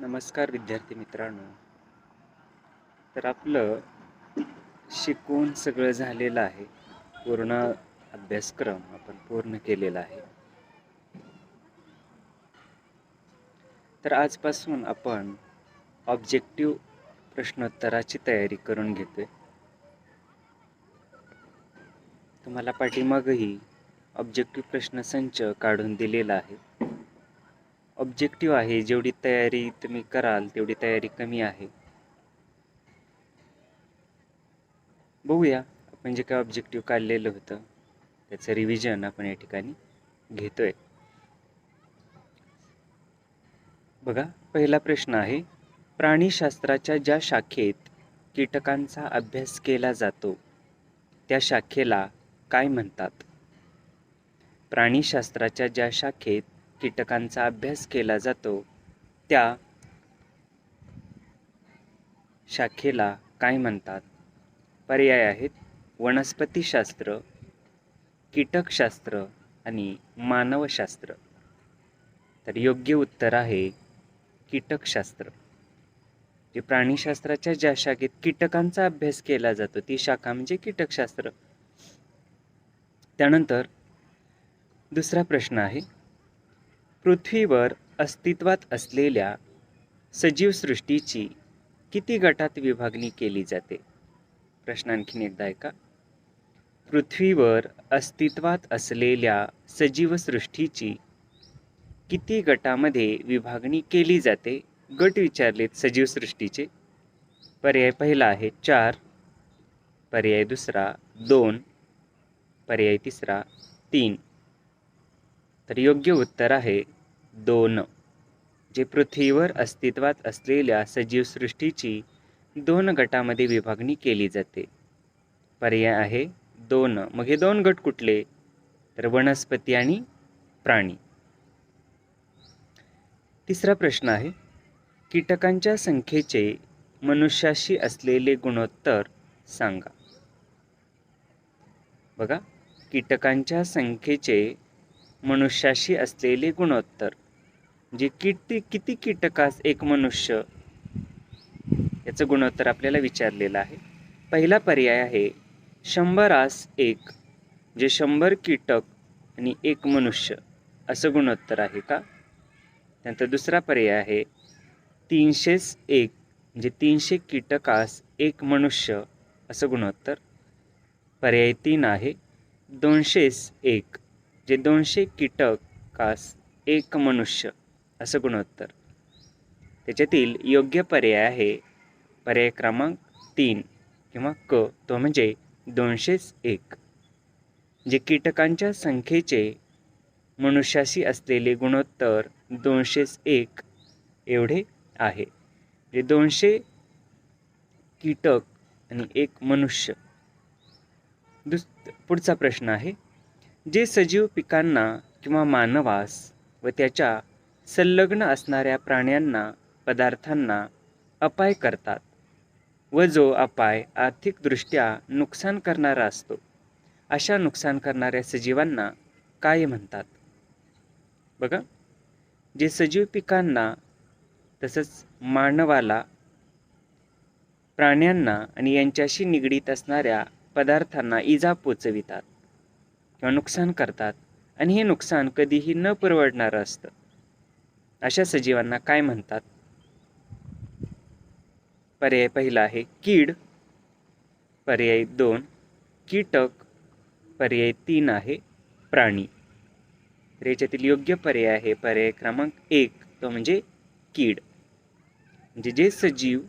नमस्कार विद्यार्थी मित्रांनो. तर आपलं शिकून सगळं झालेलं आहे. पूर्ण अभ्यासक्रम आपण पूर्ण केलेला आहे. तर आजपासून आपण ऑब्जेक्टिव्ह प्रश्नोत्तराची तयारी करून घेतोय. तुम्हाला पाठीमागही ऑब्जेक्टिव्ह प्रश्नसंच काढून दिलेला आहे. ऑब्जेक्टिव्ह आहे, जेवढी तयारी तुम्ही कराल तेवढी तयारी कमी आहे. बघूया आपण जे काय ऑब्जेक्टिव्ह काढलेलं होतं त्याचं रिव्हिजन आपण या ठिकाणी घेतोय. बघा, पहिला प्रश्न आहे, प्राणीशास्त्राच्या ज्या शाखेत कीटकांचा अभ्यास केला जातो त्या शाखेला काय म्हणतात? प्राणीशास्त्राच्या ज्या शाखेत कीटकांचा अभ्यास केला जातो त्या शाखेला काय म्हणतात? पर्याय आहेत वनस्पतीशास्त्र, कीटकशास्त्र आणि मानवशास्त्र. तर योग्य उत्तर आहे कीटकशास्त्र. जे प्राणीशास्त्राच्या ज्या शाखेत कीटकांचा अभ्यास केला जातो ती शाखा म्हणजे कीटकशास्त्र. त्यानंतर दुसरा प्रश्न आहे, पृथ्वीवर अस्तित्वात असलेल्या सजीव सृष्टीची किती गटात विभागणी केली जाते? प्रश्न आणखीन एकदा ऐका. पृथ्वीवर अस्तित्वात असलेल्या सजीव सृष्टीची किती गटामध्ये विभागणी केली जाते? गट विचारलेत सजीव सृष्टीचे. पर्याय पहिला आहे 4, पर्याय दुसरा 2, पर्याय तिसरा 3. तर योग्य उत्तर आहे 2. जे पृथ्वीवर अस्तित्वात असलेल्या सजीव सृष्टीची 2 गटामध्ये विभागणी केली जाते. पर्याय आहे 2. मग हे 2 गट कुठले? तर वनस्पती आणि प्राणी. तिसरा प्रश्न आहे, कीटकांच्या संख्येचे मनुष्याशी असलेले गुणोत्तर सांगा. बघा, कीटकांच्या संख्येचे मनुष्याशी असलेले गुणोत्तर म्हणजे किती कीटकास एक मनुष्य, याचं गुणोत्तर आपल्याला विचारलेलं आहे. पहिला पर्याय आहे 100 1, जे 100 कीटक आणि 1 मनुष्य असं गुणोत्तर आहे का? त्यानंतर दुसरा पर्याय आहे 301, म्हणजे 300 कीटकास 1 मनुष्य असं गुणोत्तर. पर्याय 3 आहे 201, जे 200 कीटकास 1 मनुष्य असं गुणोत्तर. त्याच्यातील योग्य पर्याय आहे पर्याय क्रमांक 3 किंवा क, तो म्हणजे 201. जे कीटकांच्या संख्येचे मनुष्याशी असलेले गुणोत्तर 201 एवढे आहे. जे 200 कीटक आणि 1 मनुष्य. पुढचा प्रश्न आहे, जे सजीव पिकांना किंवा मानवास व त्याच्या संलग्न असणाऱ्या प्राण्यांना पदार्थांना अपाय करतात व जो अपाय आर्थिकदृष्ट्या नुकसान करणारा असतो, अशा नुकसान करणाऱ्या सजीवांना काय म्हणतात? बघा, जे सजीव पिकांना तसंच मानवाला, प्राण्यांना आणि यांच्याशी निगडीत असणाऱ्या पदार्थांना इजा पोचवितात किंवा नुकसान करतात आणि हे नुकसान कधीही न परवडणारं असतं, अशा सजीवांना काय म्हणतात? पर्याय पहिला आहे कीड, पर्याय 2 कीटक, पर्याय 3 आहे प्राणी. तर याच्यातील योग्य पर्याय आहे पर्याय क्रमांक 1, तो म्हणजे कीड. म्हणजे जे सजीव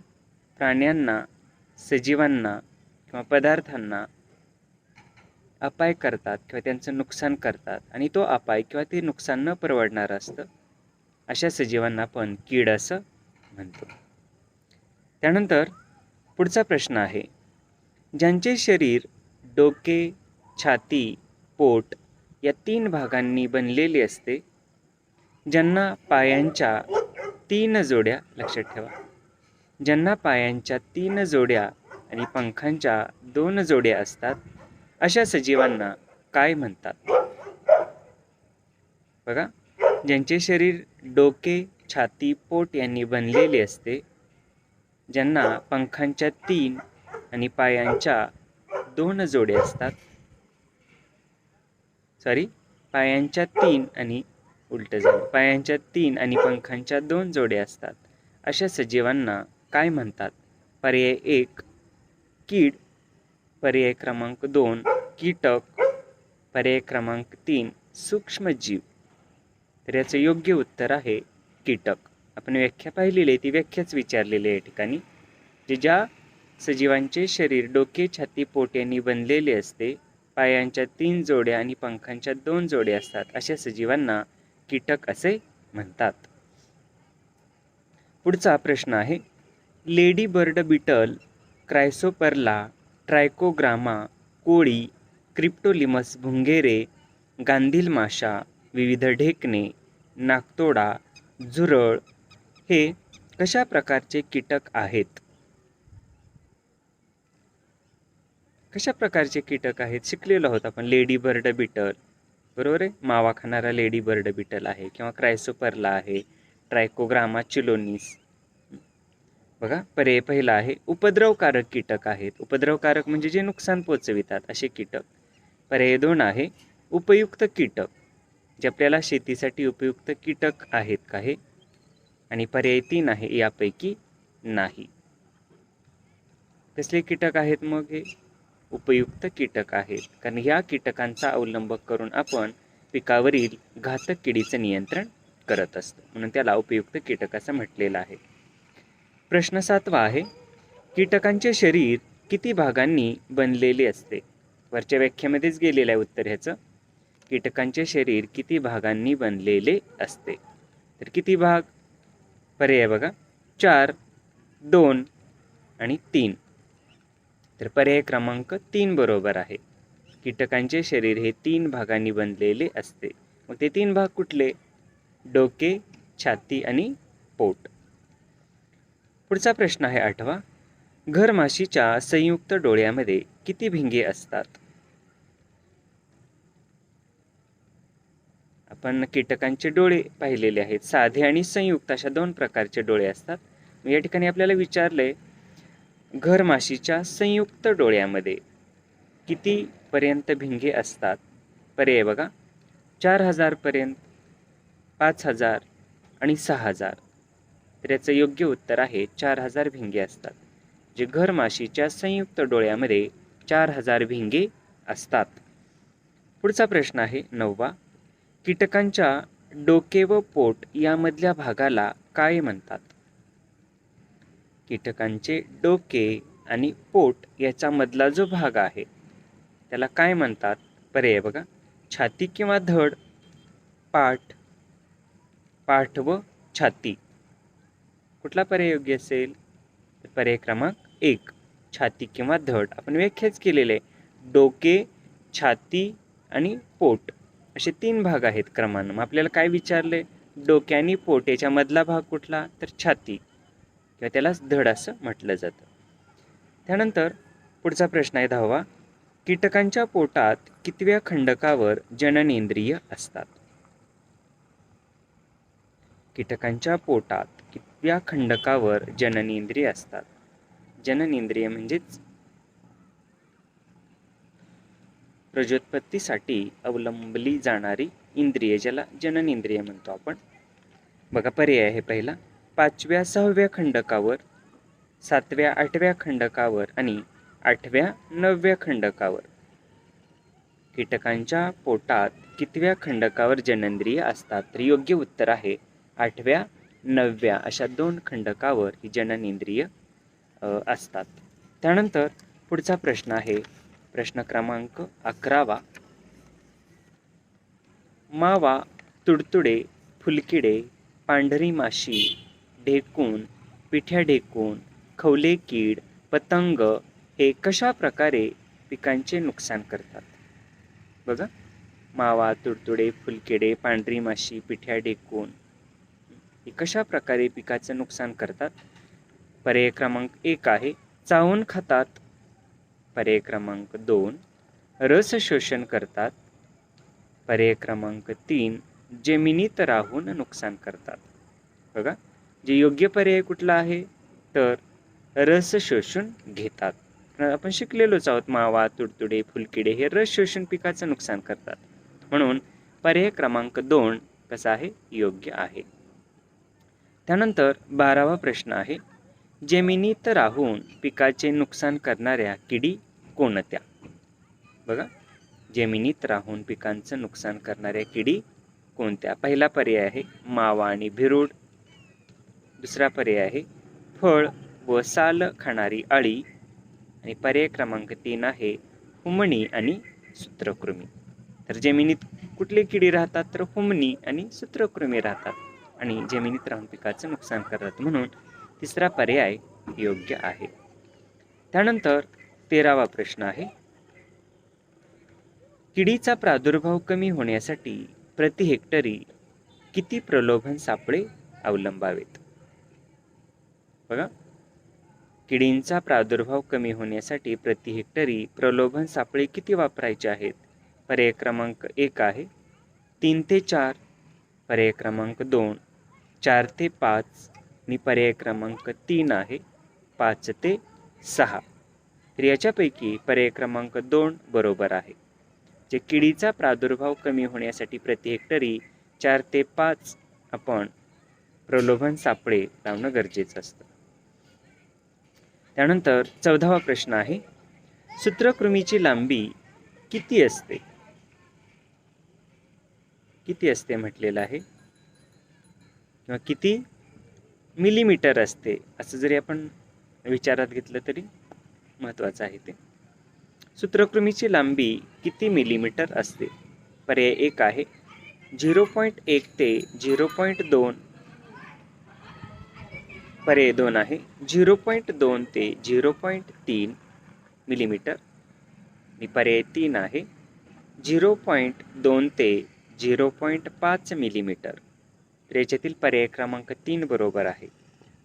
प्राण्यांना, सजीवांना किंवा पदार्थांना अपाय करतात किंवा त्यांचं नुकसान करतात आणि तो अपाय किंवा ते नुकसान न परवडणारं असतं, अशा सजीवांना आपण कीड असं म्हणतो. त्यानंतर पुढचा प्रश्न आहे, ज्यांचे शरीर डोके, छाती, पोट या 3 भागांनी बनलेले असते, ज्यांना पायांच्या 3 जोड्या, लक्षात ठेवा, ज्यांना पायांच्या 3 जोड्या आणि पंखांच्या 2 जोड्या असतात, अशा सजीवांना काय म्हणतात? बघा, ज्यांचे शरीर डोके, छाती, पोट यांनी बनलेले असते, ज्यांना पंखांच्या 3 आणि पायांच्या 2 जोड्या असतात. पायांच्या 3 आणि उलट झालं. पायांच्या 3 आणि पंखांच्या 2 जोड्या असतात. अशा सजीवांना काय म्हणतात? पर्याय 1 कीड, पर्याय क्रमांक 2 कीटक, पर्याय क्रमांक 3 सूक्ष्मजीव. तर याचं योग्य उत्तर आहे कीटक. आपण व्याख्या पाहिलेली आहे, ती व्याख्याच विचारलेली आहे या ठिकाणी. ज्या सजीवांचे शरीर डोके, छाती, पोट यांनी बनलेले असते, पायांच्या 3 जोड्या आणि पंखांच्या 2 जोड्या असतात, अशा सजीवांना कीटक असे म्हणतात. पुढचा प्रश्न आहे, लेडी बर्ड बीटल, क्रायसोपरला, ट्रायकोग्रामा, कोळी, क्रिप्टोलिमस भुंगेरे, गांधील माशा, विविध ढेकणे, नाकतोडा, झुरळ हे कशा प्रकारचे कीटक आहेत? कशा प्रकारचे कीटक आहेत शिकलेलो आहोत आपण. लेडी बर्ड बीटल, बरोबर आहे, मावा खाणारा लेडी बर्ड बीटल आहे, किंवा क्रायसोपरला आहे, ट्रायकोग्रामा चिलोनिस. बघा, पर्याय पहिला आहे उपद्रवकारक कीटक आहेत. उपद्रवकारक म्हणजे जे नुकसान पोचवितात असे कीटक. पर्याय 2 आहे उपयुक्त कीटक, जे आपल्याला शेतीसाठी उपयुक्त कीटक आहेत का हे. आणि पर्याय 3 आहे यापैकी नाही. कसले कीटक आहेत मग हे? उपयुक्त कीटक आहेत, कारण ह्या कीटकांचा अवलंब करून आपण पिकावरील घातक किडीचं नियंत्रण करत असतो, म्हणून त्याला उपयुक्त कीटक असं म्हटलेलं आहे. प्रश्न 7वा आहे, कीटकांचे शरीर किती भागांनी बनलेले असते? वरच्या व्याख्येमध्येच गेलेलं आहे उत्तर ह्याचं. कीटकांचे शरीर किती भागांनी बनलेले असते? तर किती भाग? पर्याय बघा, 4, 2 आणि 3. तर पर्याय क्रमांक 3 बरोबर आहे. कीटकांचे शरीर हे 3 भागांनी बनलेले असते. मग ते 3 भाग कुठले? डोके, छाती आणि पोट. पुढचा प्रश्न आहे 8वा, घरमाशीच्या संयुक्त डोळ्यामध्ये किती भिंगे असतात? आपण कीटकांचे डोळे पाहिलेले आहेत, साधे आणि संयुक्त अशा 2 प्रकारचे डोळे असतात. या ठिकाणी आपल्याला विचारलंय घरमाशीच्या संयुक्त डोळ्यामध्ये किती पर्यंत भिंगे असतात? पर्याय बघा, 4000 पर्यंत, 5000 आणि 6000. तर याचं योग्य उत्तर आहे 4000 भिंगे असतात. जे घरमाशीच्या संयुक्त डोळ्यामध्ये 4000 भिंगे असतात. पुढचा प्रश्न आहे 9वा, कीटकांच्या डोके व पोट यामधल्या भागाला काय म्हणतात? कीटकांचे डोके आणि पोट याचा मधला जो भाग आहे त्याला काय म्हणतात? पर्याय बघा, छाती किंवा धड, पाठ व छाती. कुठला पर्याय योग्य असेल? पर्याय क्रमांक 1 छाती किंवा धड. आपण व्याख्याच केलेले, डोके, छाती आणि पोट असे 3 भाग आहेत क्रमानं. मग आपल्याला काय विचारले? डोके आणि पोट याच्या मधला भाग कुठला? तर छाती, किंवा त्यालाच धड असं म्हटलं जातं. त्यानंतर पुढचा प्रश्न आहे 10वा, कीटकांच्या पोटात कितव्या खंडकावर जननेंद्रिय असतात? कीटकांच्या पोटात कितव्या खंडकावर जननेंद्रिय असतात? जननेंद्रिय म्हणजेच प्रजोत्पत्तीसाठी अवलंबली जाणारी इंद्रिय, ज्याला जननेंद्रिय म्हणतो आपण. बघा, पर्याय आहे पहिला 5व्या 6व्या खंडकावर, 7व्या 8व्या खंडकावर आणि 8व्या 9व्या खंडकावर. कीटकांच्या पोटात कितव्या खंडकावर जननेंद्रिय असतात? तर योग्य उत्तर आहे 8व्या 9व्या अशा 2 खंडकावर ही जननेंद्रिय असतात. त्यानंतर पुढचा प्रश्न आहे प्रश्न क्रमांक 11वा, मावा, तुडतुडे, फुलकिडे, पांढरी माशी, ढेकूण, पिठ्या ढेकूण, खवले कीड, पतंग हे कशा प्रकारे पिकांचे नुकसान करतात? बघा, मावा, तुडतुडे, फुलकिडे, पांढरी माशी, पिठ्या ढेकूण हे कशा प्रकारे पिकाचं नुकसान करतात? पर्याय क्रमांक 1 आहे चावून खातात, पर्याय क्रमांक 2 रस शोषण करतात, पर्याय क्रमांक 3 जमिनीत राहून नुकसान करतात. बघा, जे योग्य पर्याय कुठला आहे तर रस शोषून घेतात. आपण शिकलेलोच आहोत, मावा, तुडतुडे, फुलकिडे हे रस शोषून पिकाचं नुकसान करतात. म्हणून पर्याय क्रमांक 2 कसा आहे, योग्य आहे. त्यानंतर 12वा प्रश्न आहे, जमिनीत राहून पिकाचे नुकसान करणाऱ्या किडी कोणत्या? बघा, जमिनीत राहून पिकांचं नुकसान करणाऱ्या किडी कोणत्या? पहिला पर्याय आहे मावा आणि भिरूड. दुसरा पर्याय आहे फळ व साल खाणारी अळी. आणि पर्याय क्रमांक 3 आहे हुमणी आणि सूत्रकृमी. तर जमिनीत कुठली किडी राहतात तर हुमणी आणि सूत्रकृमी राहतात आणि जमिनीत राहून पिकाचं नुकसान करतात. म्हणून तिसरा पर्याय योग्य आहे. त्यानंतर 13वा प्रश्न आहे, किडीचा प्रादुर्भाव कमी होण्यासाठी प्रति हेक्टरी किती प्रलोभन सापळे अवलंबावेत? बघा, किडींचा प्रादुर्भाव कमी होण्यासाठी प्रति हेक्टरी प्रलोभन सापळे किती वापरायचे आहेत? पर्याय क्रमांक 1 आहे 3 ते 4, पर्याय क्रमांक 2 4 ते 5 आणि पर्याय क्रमांक 3 आहे 5 ते 6. तर याच्यापैकी पर्याय क्रमांक 2 बरोबर आहे. जे किडीचा प्रादुर्भाव कमी होण्यासाठी प्रति हेक्टरी 4 ते 5 आपण प्रलोभन सापळे लावणं गरजेचं असतं. त्यानंतर 14वा प्रश्न आहे, सूत्रकृमीची लांबी किती असते? किती असते म्हटलेलं आहे किंवा किती मिलीमीटर असते असं जरी आपण विचारात घेतलं तरी महत्त्वाचं आहे. ते सूत्रकृमीची लांबी किती मिलीमीटर असते? पर्याय 1 आहे 0.1 ते 0.2, पर्याय 2 आहे 0.2 ते 0.3 मिलीमीटर आणि पर्याय 3 आहे 0.2 ते 0.5 मिलीमीटर. तर याच्यातील पर्याय क्रमांक 3 बरोबर आहे.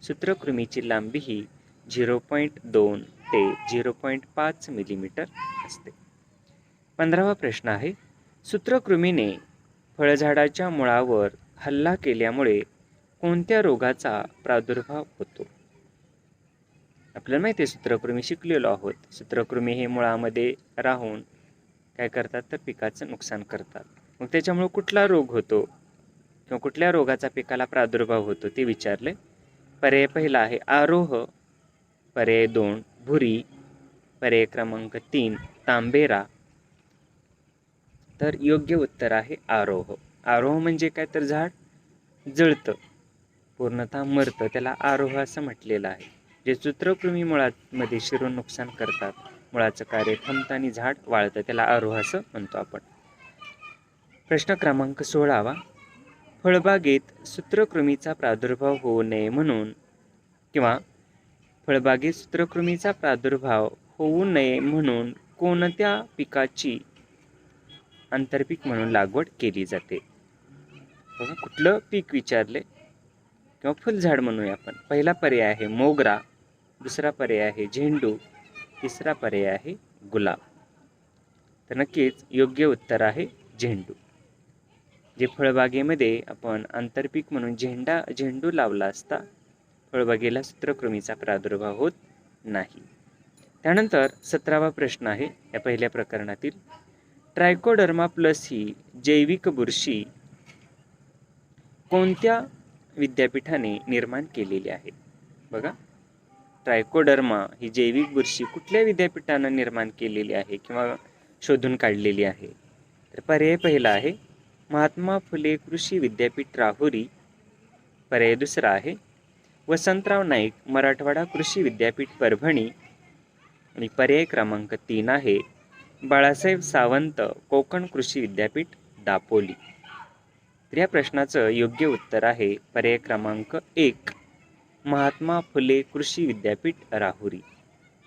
सूत्रकृमीची लांबी ही 0.2 ते 0.5 मिलीमीटर असते. 15वा प्रश्न आहे, सूत्रकृमीने फळझाडाच्या मुळावर हल्ला केल्यामुळे कोणत्या रोगाचा प्रादुर्भाव होतो? आपल्याला माहिती आहे, सूत्रकृमी शिकलेलो आहोत. सूत्रकृमी हे मुळामध्ये राहून काय करतात तर पिकाचं नुकसान करतात. मग त्याच्यामुळे कुठला रोग होतो किंवा कुठल्या रोगाचा पिकाला प्रादुर्भाव होतो ते विचारले. पर्याय पहिला आहे आरोह, पर्याय 2 भुरी, पर्याय क्रमांक 3 तांबेरा. तर योग्य उत्तर आहे आरोह. आरोह म्हणजे काय तर झाड जळतं, पूर्णतः मरतं, त्याला आरोह असं म्हटलेलं आहे. जे सूत्रकृमी मुळामध्ये शिरून नुकसान करतात, मुळाचं कार्य थांबतं आणि झाड वाळतं, त्याला आरोह असं म्हणतो आपण. प्रश्न क्रमांक 16वा, फळबागेत सूत्रकृमीचा प्रादुर्भाव होऊ नये म्हणून किंवा फळबागेत सूत्रकृमीचा प्रादुर्भाव होऊ नये म्हणून कोणत्या पिकाची आंतरपीक म्हणून लागवड केली जाते? बघा, कुठलं पीक विचारले किंवा फुलझाड म्हणूया आपण. पहिला पर्याय आहे मोगरा, दुसरा पर्याय आहे झेंडू, तिसरा पर्याय आहे गुलाब. तर नक्कीच योग्य उत्तर आहे झेंडू. जे फळबागेमध्ये आपण आंतरपीक म्हणून झेंडू लावला असता फळबागेला सूत्रकृमीचा प्रादुर्भाव होत नाही. त्यानंतर 17वा प्रश्न आहे या पहिल्या प्रकरणातील, ट्रायकोडर्मा प्लस ही जैविक बुरशी कोणत्या विद्यापीठाने निर्माण केलेली आहे? बघा, ट्रायकोडर्मा ही जैविक बुरशी कुठल्या विद्यापीठाने निर्माण केलेली आहे किंवा शोधून काढलेली आहे? तर पर्याय पहिला आहे महात्मा फुले कृषी विद्यापीठ राहुरी, पर्याय दुसरा आहे वसंतराव नाईक मराठवाडा कृषी विद्यापीठ परभणी आणि पर्याय क्रमांक 3 आहे बाळासाहेब सावंत कोकण कृषी विद्यापीठ दापोली. तर या प्रश्नाचं योग्य उत्तर आहे पर्याय क्रमांक 1 महात्मा फुले कृषी विद्यापीठ राहुरी,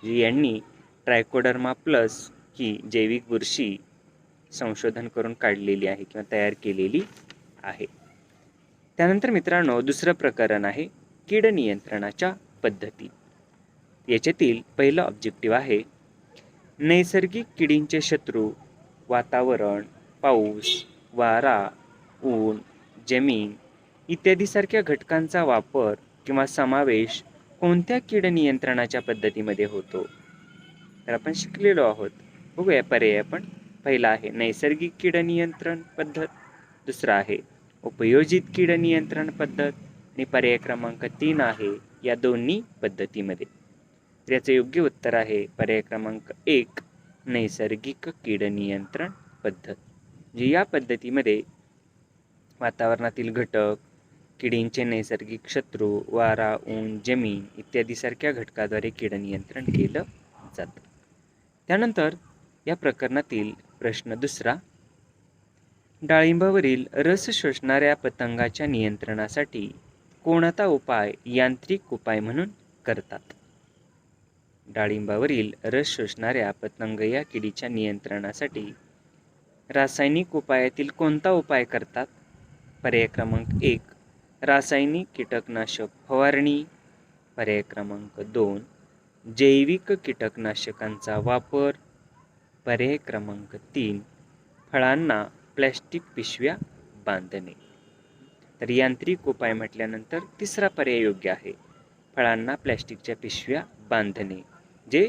जी यांनी ट्रायकोडर्मा प्लस ही जैविक बुरशी संशोधन करून काढलेली आहे किंवा तयार केलेली आहे. त्यानंतर मित्रांनो, दुसरं प्रकरण आहे कीड नियंत्रणाच्या पद्धती. याच्यातील पहिलं ऑब्जेक्टिव्ह आहे नैसर्गिक किडींचे शत्रू वातावरण, पाऊस, वारा, ऊन, जमीन इत्यादी सारख्या घटकांचा वापर किंवा समावेश कोणत्या कीड नियंत्रणाच्या पद्धतीमध्ये होतो? तर आपण शिकलेलो आहोत. बघूया पर्याय आपण. पहिला आहे नैसर्गिक कीड नियंत्रण पद्धत, दुसरा आहे उपयोजित कीड नियंत्रण पद्धत आणि पर्याय क्रमांक 3 आहे या दोन्ही पद्धतीमध्ये. तर याचं योग्य उत्तर आहे पर्याय क्रमांक 1 नैसर्गिक कीड नियंत्रण पद्धत. जी या पद्धतीमध्ये वातावरणातील घटक, किडींचे नैसर्गिक शत्रू, वारा, ऊन, जमीन इत्यादी सारख्या घटकाद्वारे कीड नियंत्रण केलं जातं. त्यानंतर या प्रकरणातील प्रश्न दुसरा, डाळिंबावरील रस शोषणाऱ्या पतंगाच्या नियंत्रणासाठी कोणता उपाय यांत्रिक उपाय म्हणून करतात? डाळिंबावरील रस शोषणाऱ्या पतंग या किडीच्या नियंत्रणासाठी रासायनिक उपायातील कोणता उपाय करतात? पर्याय क्रमांक 1 रासायनिक कीटकनाशक फवारणी, पर्याय क्रमांक 2 जैविक कीटकनाशकांचा वापर, पर्याय क्रमांक 3 फळांना प्लॅस्टिक पिशव्या बांधणे. तर यांत्रिक उपाय म्हटल्यानंतर तिसरा पर्याय योग्य आहे, फळांना प्लॅस्टिकच्या पिशव्या बांधणे. जे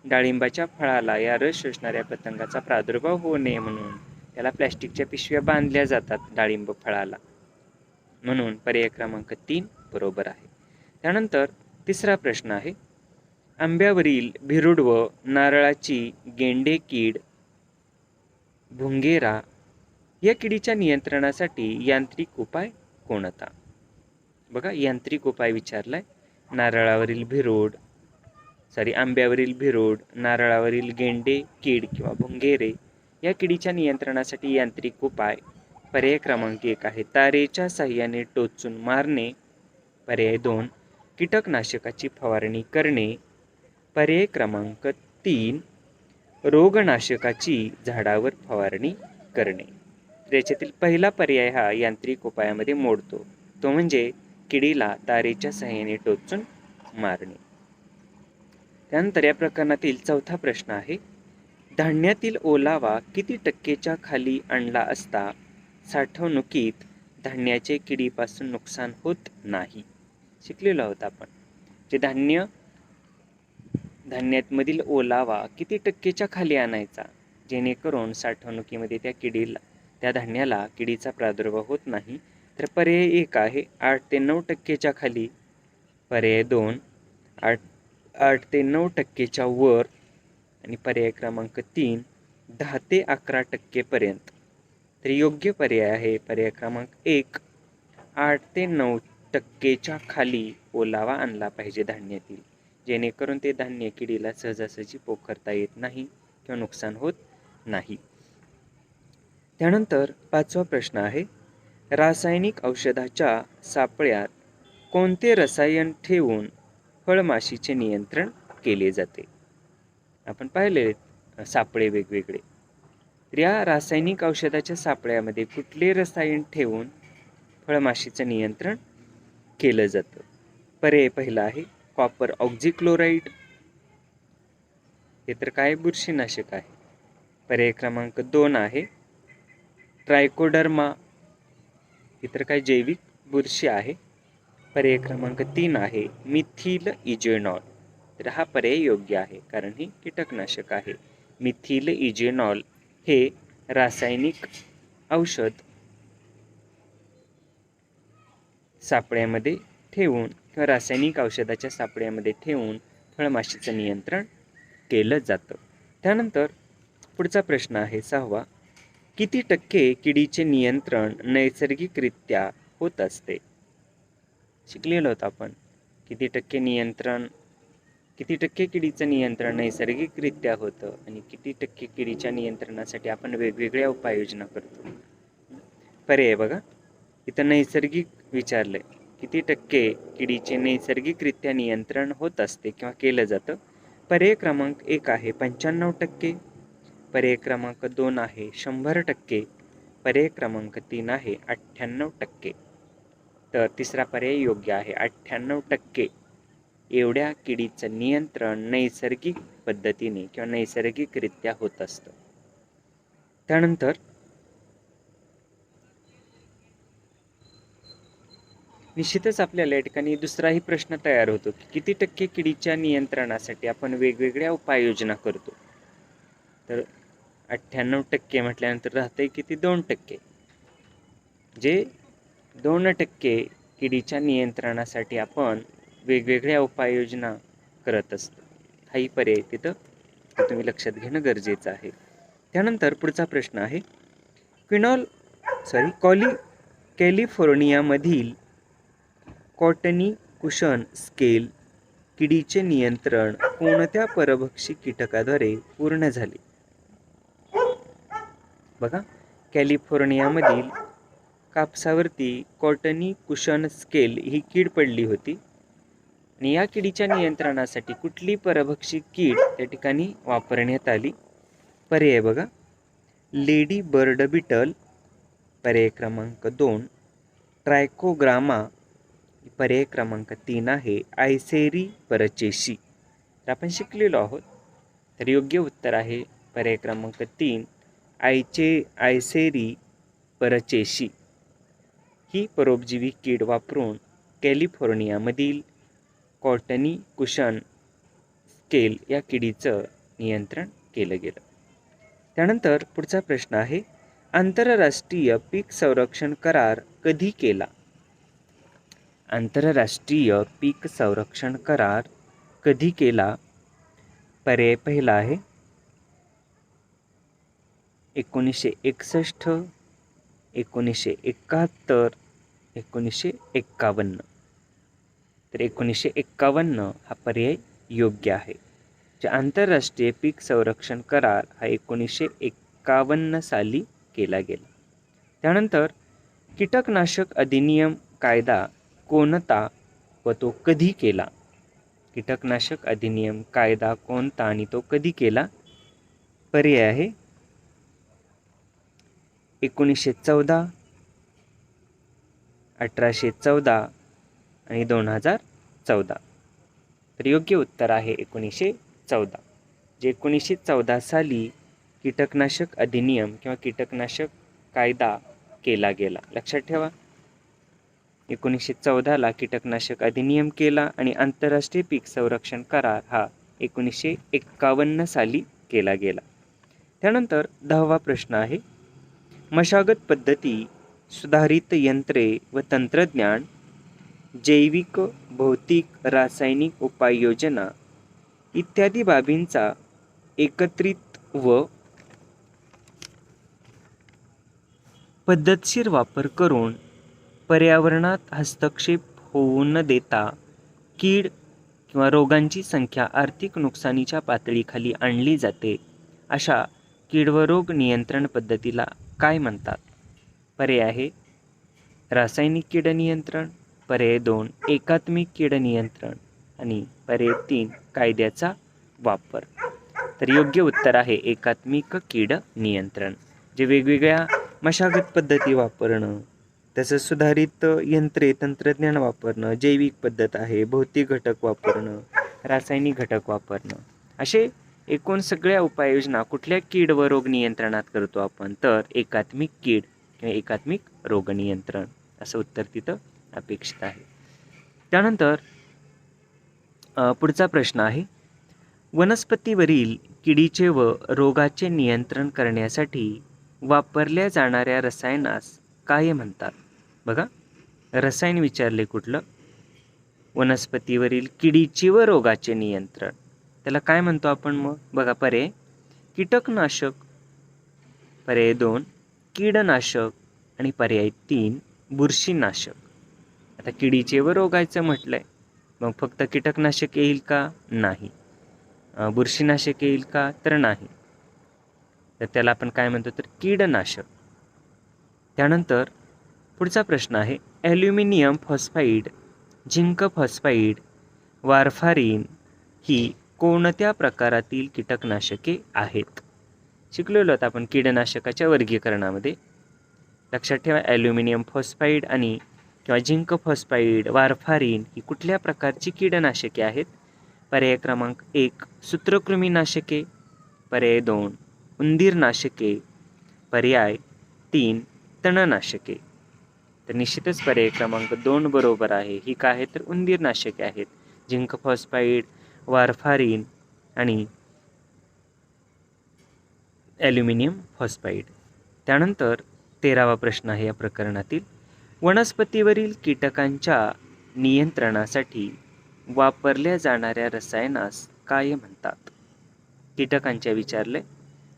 डाळिंबाच्या फळाला या रस शोषणाऱ्या पतंगाचा प्रादुर्भाव होऊ नये म्हणून त्याला प्लॅस्टिकच्या पिशव्या बांधल्या जातात डाळिंब फळाला, म्हणून पर्याय क्रमांक 3 बरोबर आहे. त्यानंतर तिसरा प्रश्न आहे, आंब्यावरील भिरूड व नारळाची गेंडे कीड भुंगेरा या किडीच्या नियंत्रणासाठी यांत्रिक उपाय कोणता? बघा यांत्रिक उपाय विचारलाय. आंब्यावरील भिरूड, नारळावरील गेंडे कीड किंवा भुंगेरे या किडीच्या नियंत्रणासाठी यांत्रिक उपाय पर्याय क्रमांक 1 आहे तारेच्या साह्याने टोचून मारणे, पर्याय 2 कीटकनाशकाची फवारणी करणे, पर्याय क्रमांक 3 रोगनाशकाची झाडावर फवारणी करणे. त्याच्यातील पहिला पर्याय हा यांत्रिक उपायामध्ये मोडतो, तो म्हणजे किडीला तारेच्या साह्याने टोचून मारणे. त्यानंतर या प्रकरणातील चौथा प्रश्न आहे, धान्यातील ओलावा किती टक्केच्या खाली आणला असता साठवणुकीत धान्याचे किडीपासून नुकसान होत नाही? शिकलेलो आहोत आपण. जे धान्यामधील ओलावा किती टक्केच्या खाली आणायचा जेणेकरून साठवणुकीमध्ये त्या धान्याला किडीचा प्रादुर्भाव होत नाही? तर पर्याय 1 आहे 8 ते 9 टक्केच्या खाली, पर्याय 2 8 ते 9 टक्केच्या वर आणि पर्याय क्रमांक 3 10 ते 11 टक्केपर्यंत. तर योग्य पर्याय आहे पर्याय क्रमांक 1 8 ते 9 टक्केच्या खाली ओलावा आणला पाहिजे धान्यातील, जेणेकरून ते धान्य किडीला सहजासहजी पोखरता येत नाही किंवा नुकसान होत नाही. त्यानंतर पाचवा प्रश्न आहे, रासायनिक औषधाच्या सापळ्यात कोणते रसायन ठेवून फळमाशीचे नियंत्रण केले जाते? आपण पाहिले सापळे वेगवेगळे. तर या रासायनिक औषधाच्या सापळ्यामध्ये कुठले रसायन ठेवून फळमाशीचं नियंत्रण केलं जातं? पर्याय पहिला आहे कॉपर ऑक्झिक्लोराईड, हे तर काय बुरशीनाशक आहे. पर्याय क्रमांक 2 आहे ट्रायकोडर्मा, हे तर काय जैविक बुरशी आहे. पर्याय क्रमांक 3 आहे मिथिल इजेनॉल. तर हा पर्याय योग्य आहे कारण हे कीटकनाशक आहे. मिथिल इजेनॉल हे रासायनिक औषध सापळ्यामध्ये ठेवून किंवा रासायनिक औषधाच्या सापळ्यामध्ये ठेवून फळमाशीचं नियंत्रण केलं जातं. त्यानंतर पुढचा प्रश्न आहे 6वा, किती टक्के किडीचे नियंत्रण नैसर्गिकरित्या होत असते? शिकलेलो आहोत आपण. किती टक्के किडीचं नियंत्रण नैसर्गिकरित्या होतं आणि किती टक्के किडीच्या नियंत्रणासाठी आपण वेगवेगळ्या उपाययोजना करतो. पर्याय बघा, इथं नैसर्गिक विचारलंय, किती टक्के किडीचे नैसर्गिकरित्या नियंत्रण होत असते किंवा केलं जातं? पर्याय क्रमांक 1 आहे 95%, पर्याय क्रमांक 2 आहे 100%, पर्याय क्रमांक 3 आहे 98%. तर तिसरा पर्याय योग्य आहे 98% एवढ्या किडीचं नियंत्रण नैसर्गिक पद्धतीने किंवा नैसर्गिकरित्या होत असतं. त्यानंतर निश्चितच आपल्याला या ठिकाणी दुसराही प्रश्न तयार होतो की किती टक्के किडीच्या नियंत्रणासाठी आपण वेगवेगळ्या उपाययोजना करतो. तर 98% म्हटल्यानंतर राहते किती 2%. जे 2% किडीच्या नियंत्रणासाठी आपण वेगवेगळ्या उपाययोजना करत असतो. हाही पर्याय तिथं तुम्ही लक्षात घेणं गरजेचं आहे. त्यानंतर पुढचा प्रश्न आहे कॅलिफोर्नियामधील कॉटनी कुशन स्केल किडीचे नियंत्रण कोणत्या परभक्षी कीटकाद्वारे पूर्ण झाले? बघा, कॅलिफोर्नियामधील कापसावरती कॉटनी कुशन स्केल ही कीड पडली होती आणि या किडीच्या नियंत्रणासाठी कुठली परभक्षी कीड त्या ठिकाणी वापरण्यात आली? पर्याय बघा, लेडी बर्ड बिटल, पर्याय क्रमांक 2 ट्रायकोग्रामा, पर्याय क्रमांक 3 आहे आयसेरी परचेशी. तर आपण शिकलेलो आहोत. तर योग्य उत्तर आहे पर्याय क्रमांक 3 आयसेरी परचेशी. ही परोपजीवी कीड वापरून कॅलिफोर्नियामधील कॉटनी कुशन स्केल या किडीचं नियंत्रण केलं गेलं. त्यानंतर पुढचा प्रश्न आहे आंतरराष्ट्रीय पीक संरक्षण करार कधी केला? आंतरराष्ट्रीय पीक संरक्षण करार कधी केला? पर्याय पहिला आहे 1961, 1971, 1951. तर 1951 हा पर्याय योग्य आहे. जे आंतरराष्ट्रीय पीक संरक्षण करार हा 1951 साली केला गेला. त्यानंतर कीटकनाशक अधिनियम कायदा कोणता व तो कधी केला? कीटकनाशक अधिनियम कायदा कोणता आणि तो कधी केला? पर्याय आहे 1914, 1814 आणि 2014. तर योग्य उत्तर आहे 1914. जे 1914 साली कीटकनाशक अधिनियम किंवा कीटकनाशक कायदा केला गेला. लक्षात ठेवा, 1914ला कीटकनाशक अधिनियम केला आणि आंतरराष्ट्रीय पीक संरक्षण करार हा 1951 साली केला गेला. त्यानंतर 10वा प्रश्न आहे मशागत पद्धती, सुधारित यंत्रे व तंत्रज्ञान, जैविक, भौतिक, रासायनिक उपाययोजना इत्यादी बाबींचा एकत्रित व पद्धतशीर वापर करून पर्यावरणात हस्तक्षेप होऊ न देता कीड किंवा रोगांची संख्या आर्थिक नुकसानीच्या पातळीखाली आणली जाते, अशा कीड व रोग नियंत्रण पद्धतीला काय म्हणतात? पर्याय आहे रासायनिक कीड नियंत्रण, पर्याय 2 एकात्मिक कीड नियंत्रण आणि पर्याय 3 कायद्याचा वापर. तर योग्य उत्तर आहे एकात्मिक कीड नियंत्रण. जे वेगवेगळ्या मशागत पद्धती वापरणं, तसंच सुधारित यंत्रे तंत्रज्ञान वापरणं, जैविक पद्धत आहे, भौतिक घटक वापरणं, रासायनिक घटक वापरणं, असे एकूण सगळ्या उपाययोजना कुठल्या कीड व रोग नियंत्रणात करतो आपण? तर एकात्मिक कीड किंवा एकात्मिक रोग नियंत्रण, असं उत्तर तिथं अपेक्षित आहे. त्यानंतर पुढचा प्रश्न आहे वनस्पतीवरील किडीचे व रोगाचे नियंत्रण करण्यासाठी वापरल्या जाणाऱ्या रसायनास काय म्हणतात? बघा, रसायन विचारले कुठलं? वनस्पतीवरील किडीचे व रोगाचे नियंत्रण, त्याला काय म्हणतो आपण मग? बघा, पर्याय कीटकनाशक, पर्याय 2 कीडनाशक आणि पर्याय 3 बुरशीनाशक. आता किडीचे व रोगाचं म्हटलंय, मग फक्त कीटकनाशक येईल का? नाही. बुरशीनाशक येईल का? तर नाही. तर त्याला आपण काय म्हणतो? तर कीडनाशक. त्यानंतर पुढचा प्रश्न आहे ॲल्युमिनियम फॉस्फाईड, झिंक फॉस्फाईड, वारफारीन ही कोणत्या प्रकारातील कीटकनाशके आहेत? शिकलेलो आहोत आपण कीडनाशकाच्या वर्गीकरणामध्ये. लक्षात ठेवा, ॲल्युमिनियम फॉस्फाईड आणि किंवा झिंक फॉस्फाईड, वारफारीन ही कुठल्या प्रकारची कीडनाशके आहेत? पर्याय क्रमांक 1 सूत्रकृमीनाशके, पर्याय 2 उंदीरनाशके, पर्याय 3 तणनाशके. तर निश्चितच पर्याय क्रमांक 2 बरोबर आहे. ही काय आहे तर उंदीरनाशके आहेत. झिंक फॉस्फाईड, वारफारीन आणि ॲल्युमिनियम फॉस्फाईड. त्यानंतर 13वा प्रश्न आहे या प्रकरणातील. वनस्पतीवरील कीटकांच्या नियंत्रणासाठी वापरल्या जाणाऱ्या रसायनास काय म्हणतात? कीटकांच्या विचारले.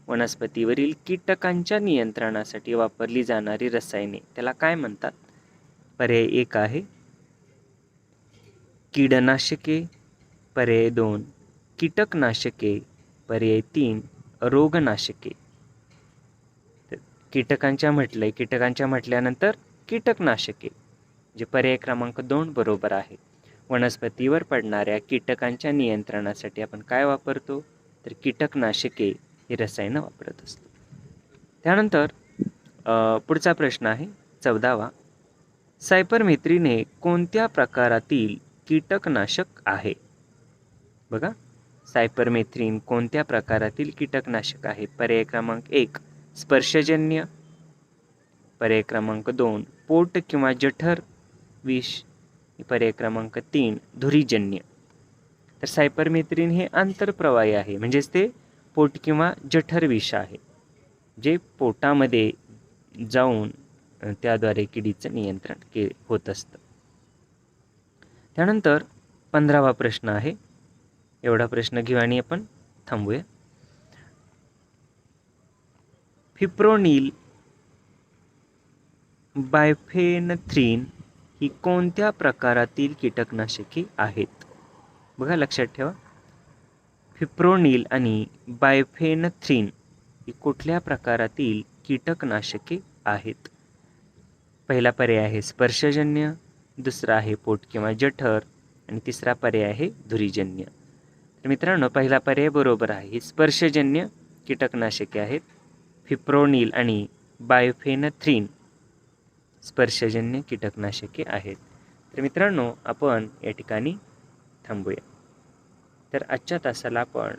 वनस्पतीवरील कीटकांच्या नियंत्रणासाठी वापरली जाणारी रसायने त्याला काय म्हणतात? पर्याय 1 आहे कीडनाशके, पर्याय 2 कीटकनाशके, पर्याय 3 रोगनाशके. कीटकांच्या म्हटल्यानंतर कीटकनाशके, जे पर्याय क्रमांक 2 बरोबर आहे. वनस्पतीवर पडणाऱ्या कीटकांच्या नियंत्रणासाठी आपण काय वापरतो तर कीटकनाशके ही रसायनं वापरत असतो. त्यानंतर पुढचा प्रश्न आहे 14वा. सायपरमेथ्रिन कोणत्या प्रकारातील कीटकनाशक आहे? बघा, सायपरमेथ्रिन कोणत्या प्रकारातील कीटकनाशक आहे? पर्याय क्रमांक 1 स्पर्शजन्य, पर्याय क्रमांक 2 पोट किंवा जठर विष, पर्याय क्रमांक 3 धुरीजन्य. तर सायपरमेथ्रिन हे आंतरप्रवाही आहे, म्हणजेच ते पोट किंवा जठर विष आहे, जे पोटामध्ये जाऊन त्याद्वारे किडीचं नियंत्रण होत असतं. त्यानंतर 15वा प्रश्न आहे. एवढा प्रश्न घेऊ आणि आपण थांबूया. फिप्रोनिल बायफेनथ्रीन ही कोणत्या प्रकारातील कीटकनाशके आहेत? बघा, लक्षात ठेवा, फिप्रोनिल आणि बायफेनथ्रीन ही कुठल्या प्रकारातील कीटकनाशके आहेत? पहिला पर्याय आहे स्पर्शजन्य, दुसरा आहे पोट किंवा जठर आणि तिसरा पर्याय आहे धुरीजन्य. तर मित्रांनो, पहिला पर्याय बरोबर आहे. ही स्पर्शजन्य कीटकनाशके आहेत. फिप्रोनिल आणि बायफेनथ्रीन स्पर्शजन्य कीटकनाशके आहेत. तर मित्रांनो, आपण या ठिकाणी थांबूया. तर आजच्या तासाला आपण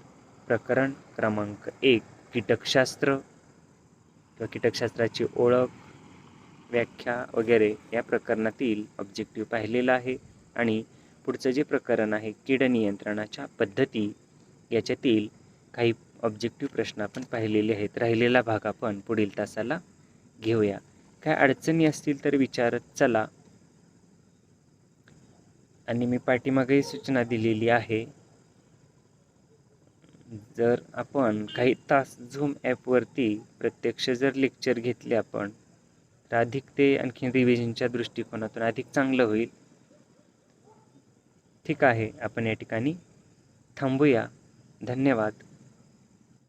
प्रकरण क्रमांक 1 कीटकशास्त्र किंवा कीटकशास्त्राची ओळख, व्याख्या वगैरे या प्रकरणातील ऑब्जेक्टिव्ह पाहिलेला आहे. आणि पुढचं जे प्रकरण आहे कीड नियंत्रणाच्या पद्धती, याच्यातील काही ऑब्जेक्टिव्ह प्रश्न आपण पाहिलेले आहेत. राहिलेला भाग आपण पुढील तासाला घेऊया. काय अडचणी असतील तर विचारत चला. आणि मी पाठीमागेही सूचना दिलेली आहे, जर आपण काही तास झूम ॲपवरती प्रत्यक्ष जर लेक्चर घेतले आपण, तर अधिक ते आणखी रिव्हिजनच्या दृष्टिकोनातून अधिक चांगलं होईल. ठीक आहे, आपण या ठिकाणी थांबूया. धन्यवाद.